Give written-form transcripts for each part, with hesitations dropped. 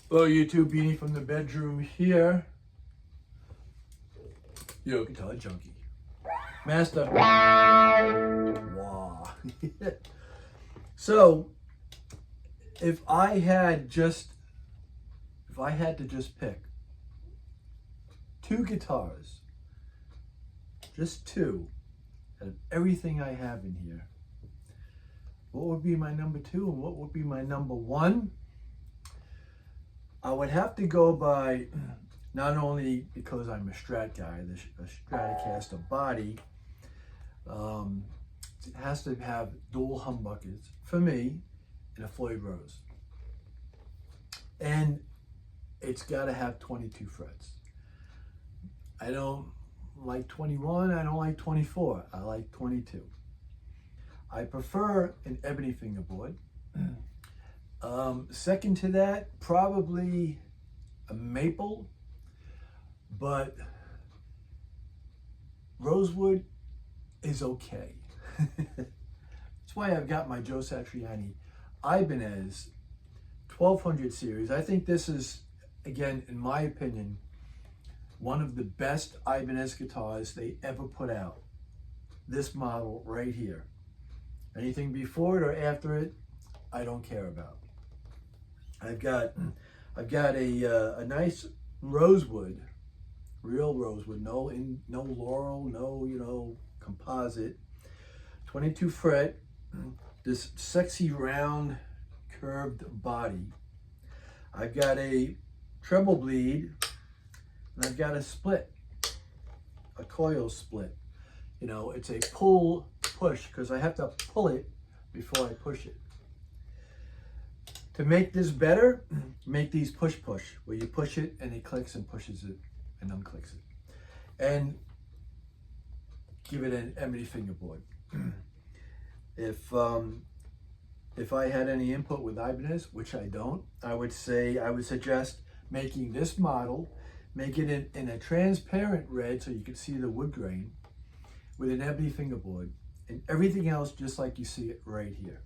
Hello YouTube, Beanie from the bedroom here. Yo, guitar junkie. Master. Wow. So, if I had to just pick two guitars, just two, out of everything I have in here, what would be my number two and what would be my number one? I would have to go by, not only because I'm a Strat guy, a Stratocaster body, it has to have dual humbuckers for me and a Floyd Rose. And it's got to have 22 frets. I don't like 21, I don't like 24, I like 22. I prefer an ebony fingerboard. Second to that, probably a maple, but rosewood is okay. That's why I've got my Joe Satriani Ibanez 1200 series. I think this is, again, in my opinion, one of the best Ibanez guitars they ever put out. This model right here. Anything before it or after it, I don't care about. I've got a nice rosewood, real rosewood, no laurel, no composite, 22 fret, this sexy round curved body. I've got a treble bleed, and I've got a split, a coil split. It's a pull push because I have to pull it before I push it. To make this better, make these push, where you push it and it clicks and pushes it and unclicks it. And give it an ebony fingerboard. If I had any input with Ibanez, which I don't, I would suggest making this model, make it in a transparent red so you can see the wood grain with an ebony fingerboard, and everything else just like you see it right here.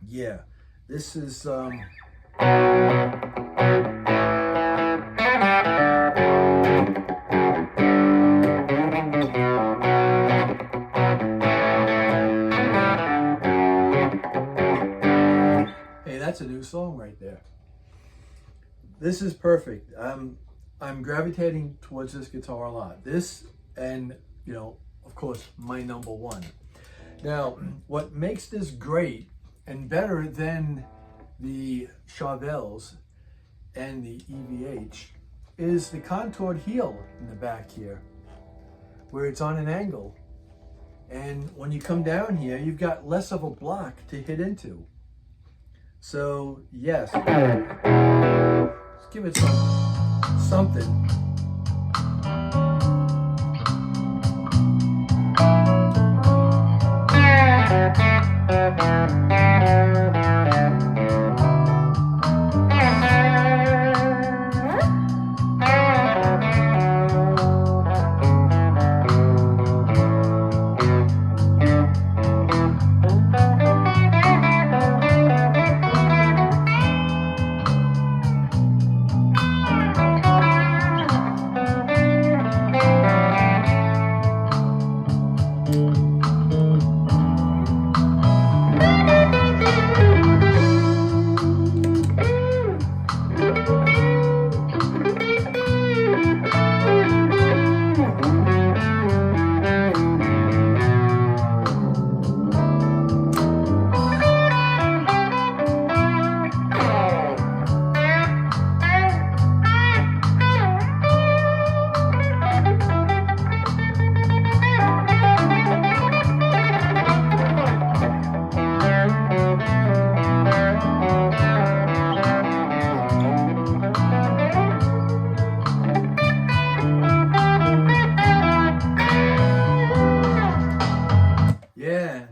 Yeah. This is hey, that's a new song right there. This is perfect. I'm gravitating towards this guitar a lot. This and, of course, my number one. Now, what makes this great and better than the Charvels and the EVH is the contoured heel in the back here, where it's on an angle. And when you come down here, you've got less of a block to hit into. So yes, let's give it something.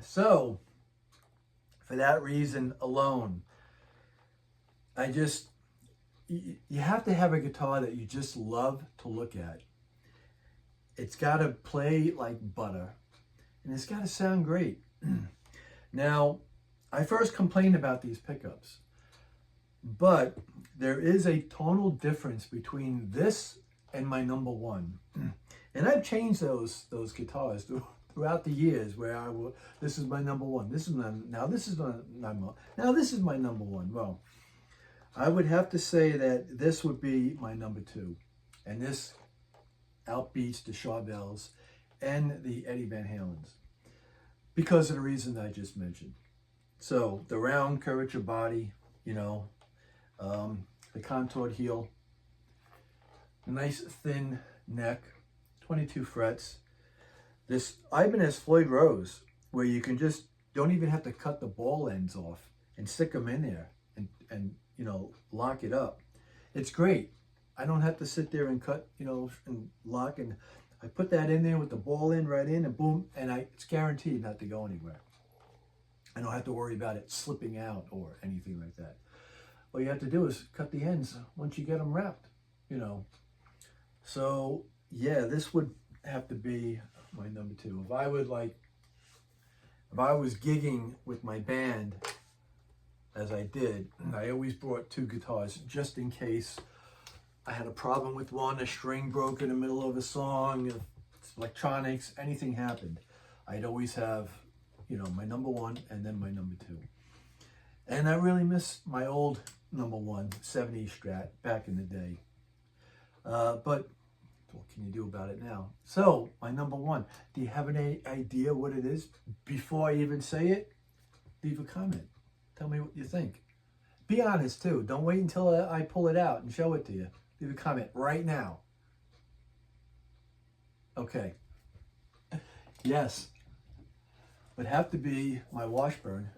So, for that reason alone, you have to have a guitar that you just love to look at. It's got to play like butter, and it's got to sound great. Now, I first complained about these pickups, but there is a tonal difference between this and my number one. And I've changed those guitars throughout the years where I will, this is my number one. This is my, now this is my now this is my number one. Well, I would have to say that this would be my number two. And this outbeats the Charbels and the Eddie Van Halens because of the reason I just mentioned. So the round curvature body, you know, the contoured heel, the nice thin neck, 22 frets. This Ibanez Floyd Rose, where you can just, don't even have to cut the ball ends off and stick them in there and you know, lock it up. It's great. I don't have to sit there and cut, you know, and lock, and I put that in there with the ball end right in and boom, and it's guaranteed not to go anywhere. I don't have to worry about it slipping out or anything like that. All you have to do is cut the ends once you get them wrapped, you know. So yeah, this would have to be my number two. If I was gigging with my band, as I did, I always brought two guitars just in case I had a problem with one, a string broke in the middle of a song, electronics, anything happened. I'd always have, you know, my number one and then my number two. And I really miss my old number one, 70 Strat, back in the day. But what can you do about it now? So, my number one, do you have any idea what it is? Before I even say it, leave a comment. Tell me what you think. Be honest too. Don't wait until I pull it out and show it to you. Leave a comment right now. Okay. Yes. Would have to be my Washburn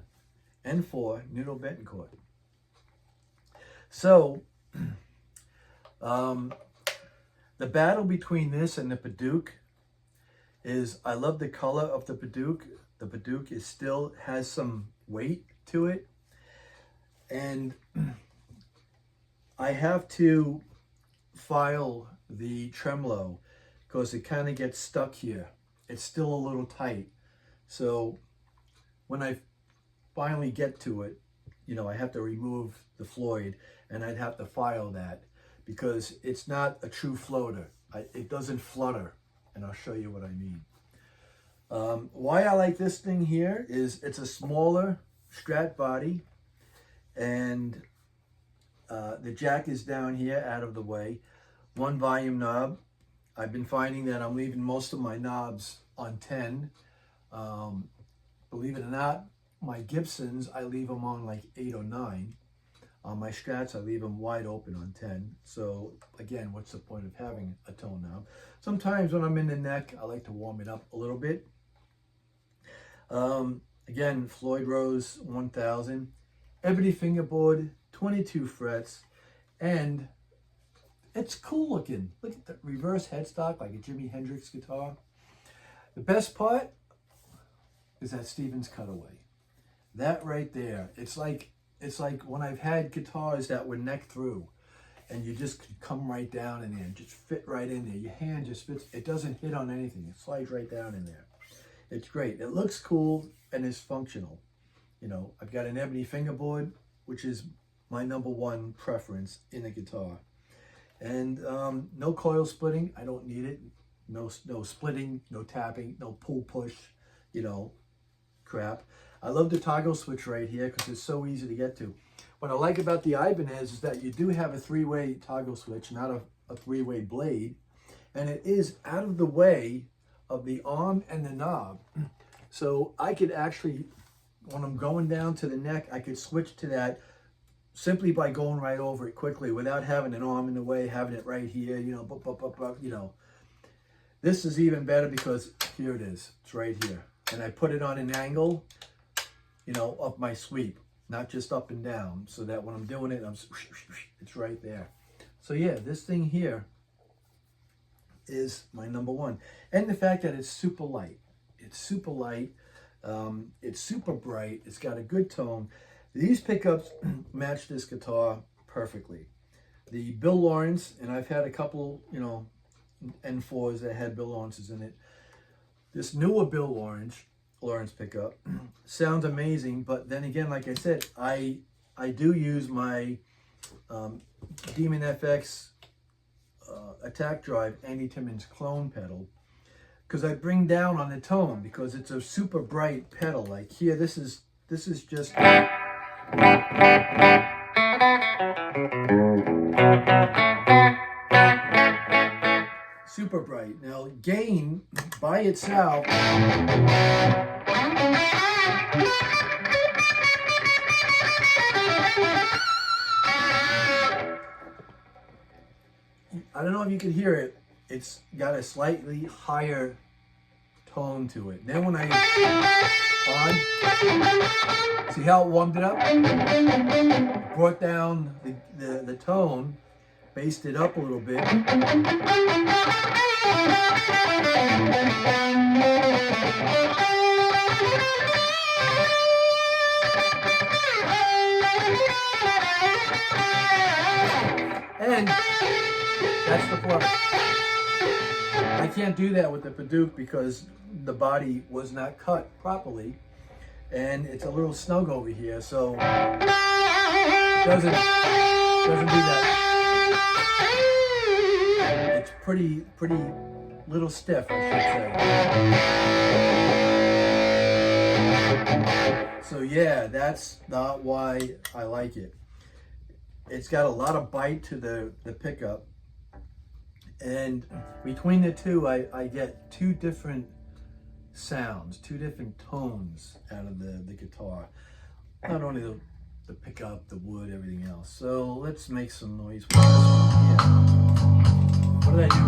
N4 Nuno Betancourt. So, the battle between this and the Padauk is, I love the color of the Padauk. The Padauk is still has some weight to it. And I have to file the tremolo because it kind of gets stuck here. It's still a little tight. So when I finally get to it, you know, I have to remove the Floyd and I'd have to file that because it's not a true floater. It doesn't flutter, and I'll show you what I mean. Why I like this thing here is it's a smaller Strat body, and the jack is down here out of the way. One volume knob. I've been finding that I'm leaving most of my knobs on 10. Believe it or not, my Gibsons, I leave them on like 8 or 9. On my Strats, I leave them wide open on 10. So again, what's the point of having a tone knob? Sometimes when I'm in the neck, I like to warm it up a little bit. Again, Floyd Rose 1000, ebony fingerboard, 22 frets, and it's cool looking. Look at the reverse headstock like a Jimi Hendrix guitar. The best part is that Stevens cutaway. That right there, it's like when I've had guitars that were neck through and you just could come right down in there and just fit right in there. Your hand just fits, it doesn't hit on anything. It slides right down in there. It's great. It looks cool and is functional. You know, I've got an ebony fingerboard, which is my number one preference in a guitar. And no coil splitting, I don't need it. No splitting, no tapping, no pull push, you know, crap. I love the toggle switch right here because it's so easy to get to. What I like about the Ibanez is that you do have a 3-way toggle switch, not a 3-way blade. And it is out of the way of the arm and the knob. So I could actually, when I'm going down to the neck, I could switch to that simply by going right over it quickly without having an arm in the way, having it right here, you know, you know. This is even better because here it is. It's right here. And I put it on an angle, you know, up my sweep, not just up and down, so that when I'm doing it, it's right there. So yeah, this thing here is my number one. And the fact that it's super light. It's super light. It's super bright. It's got a good tone. These pickups match this guitar perfectly. The Bill Lawrence, and I've had a couple, you know, N4s that had Bill Lawrences in it. This newer Bill Lawrence pickup sounds amazing, but then again, like I said, I do use my Demon FX Attack Drive Andy Timmons clone pedal, because I bring down on the tone because it's a super bright pedal. Like here, this is just super bright. Now gain by itself I don't know if you can hear it. It's got a slightly higher tone to it. Then when I on, see how it warmed it up? Brought down the tone, bassed it up a little bit. And that's the plus. I can't do that with the Padauk because the body was not cut properly, and it's a little snug over here, so it doesn't do that. It's pretty little stiff, I should say. So yeah, that's not why I like it. It's got a lot of bite to the pickup, and between the two I get two different sounds, two different tones out of the guitar. Not only the pickup, the wood, everything else. So let's make some noise with this one here. What did I do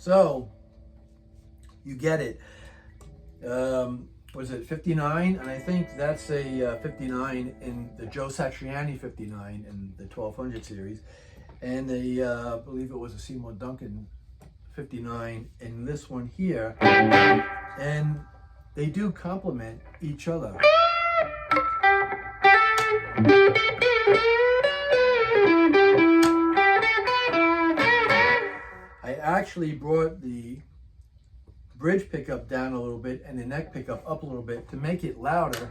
So you get it. Was it 59? And I think that's a 59 in the Joe Satriani 59 in the 1200 series. And I believe it was a Seymour Duncan 59 in this one here. And they do complement each other. I actually brought the bridge pickup down a little bit and the neck pickup up a little bit to make it louder.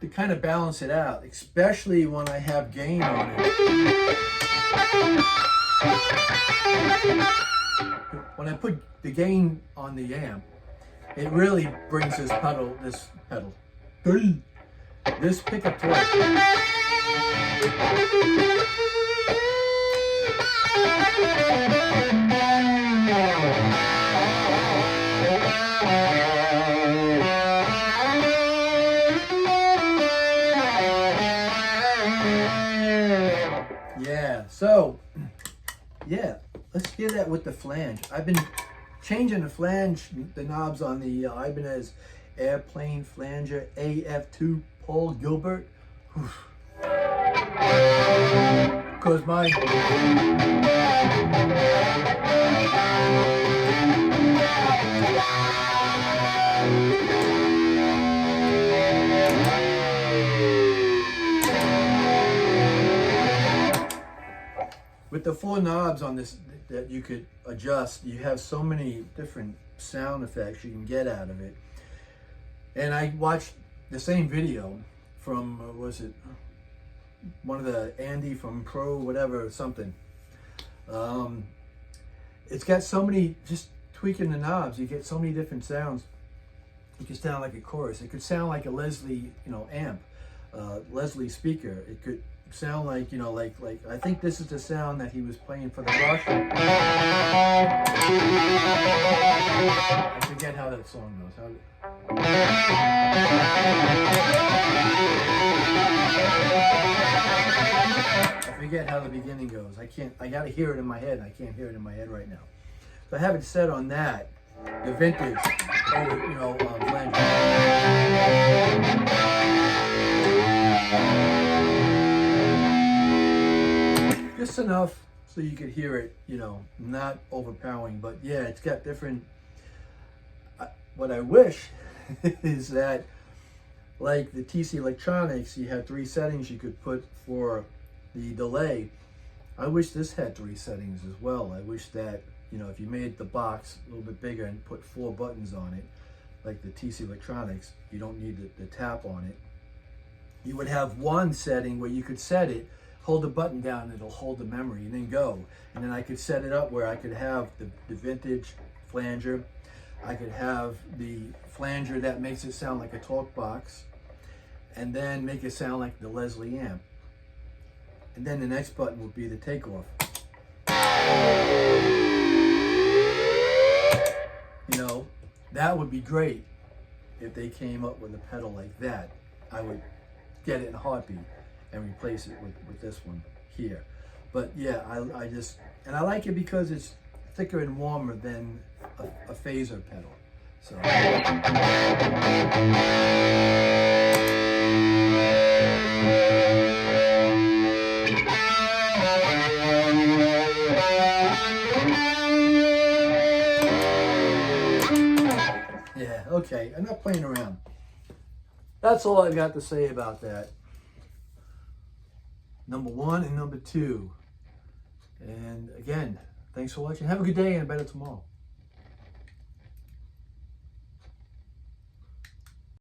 To kind of balance it out, especially when I have gain on it. When I put the gain on the amp, it really brings this pickup to life. with the flange. I've been changing the knobs on the Ibanez Airplane Flanger AF2 Paul Gilbert. Because my with the 4 knobs on this that you could adjust, you have so many different sound effects you can get out of it. And I watched the same video from, was it one of the Andy from Pro whatever something. It's got so many, just tweaking the knobs, you get so many different sounds. It could sound like a chorus. It could sound like a Leslie, amp, Leslie speaker. It could sound like, like I think this is the sound that he was playing for the Rush. I forget how that song goes. I forget how the beginning goes. I gotta hear it in my head. I can't hear it in my head right now. So I have it set on that, the vintage, flanger. Just enough so you could hear it, not overpowering, but yeah, it's got different, what I wish is that, like the TC Electronics, you had 3 settings you could put for the delay. I wish this had 3 settings as well. I wish that, if you made the box a little bit bigger and put 4 buttons on it, like the TC Electronics, you don't need the tap on it. You would have one setting where you could set it, hold the button down, and it'll hold the memory, and then go. And then I could set it up where I could have the vintage flanger. I could have the flanger that makes it sound like a talk box, and then make it sound like the Leslie amp. And then the next button would be the takeoff. That would be great if they came up with a pedal like that. I would get it in a heartbeat and replace it with this one here. But yeah, I like it because it's thicker and warmer than a phaser pedal. So yeah, okay, I'm not playing around. That's all I've got to say about that. Number 1 and number 2. And again, thanks for watching. Have a good day and better tomorrow.